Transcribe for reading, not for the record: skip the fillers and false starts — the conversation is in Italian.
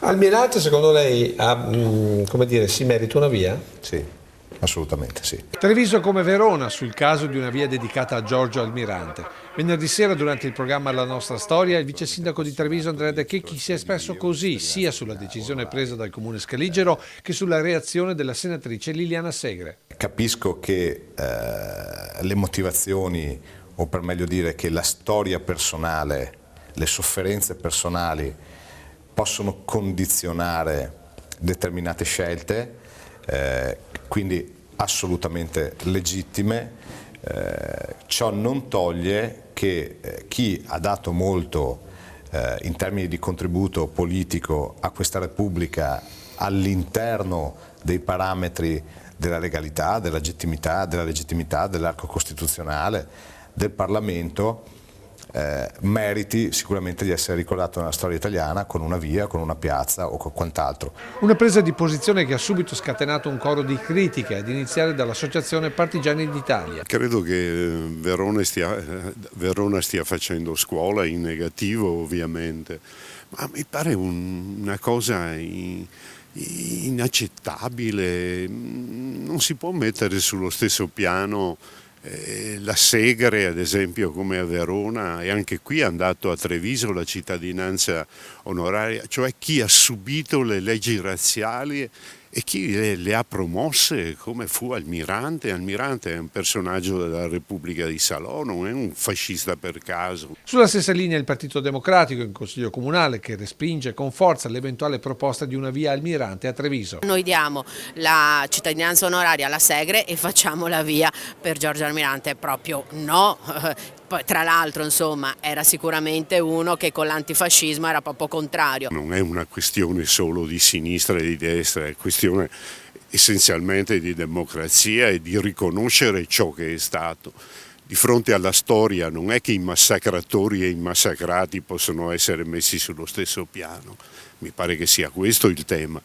Almirante, secondo lei come dire, si merita una via? Sì, assolutamente sì. Treviso come Verona sul caso di una via dedicata a Giorgio Almirante. Venerdì sera, durante il programma La nostra storia, il vice sindaco di Treviso Andrea De Checchi si è espresso così sia sulla decisione presa dal comune scaligero che sulla reazione della senatrice Liliana Segre. Capisco che le motivazioni, o per meglio dire che la storia personale, le sofferenze personali possono condizionare determinate scelte, quindi assolutamente legittime. Ciò non toglie che chi ha dato molto in termini di contributo politico a questa Repubblica all'interno dei parametri della legalità, della legittimità, dell'arco costituzionale, del Parlamento, meriti sicuramente di essere ricordato nella storia italiana con una via, con una piazza o con quant'altro. Una presa di posizione che ha subito scatenato un coro di critiche, ad iniziare dall'Associazione Partigiani d'Italia. Credo che Verona stia facendo scuola in negativo, ovviamente, ma mi pare una cosa inaccettabile. Non si può mettere sullo stesso piano la Segre, ad esempio, come a Verona, e anche qui è andato a Treviso la cittadinanza onoraria, cioè chi ha subito le leggi razziali e chi le ha promosse, come fu Almirante. Almirante è un personaggio della Repubblica di Salò, non è un fascista per caso. Sulla stessa linea il Partito Democratico in Consiglio Comunale, che respinge con forza l'eventuale proposta di una via Almirante a Treviso. Noi diamo la cittadinanza onoraria alla Segre e facciamo la via per Giorgio Almirante, proprio no. Tra l'altro, insomma, era sicuramente uno che con l'antifascismo era proprio contrario. Non è una questione solo di sinistra e di destra, è questione essenzialmente di democrazia e di riconoscere ciò che è stato. Di fronte alla storia non è che i massacratori e i massacrati possono essere messi sullo stesso piano. Mi pare che sia questo il tema.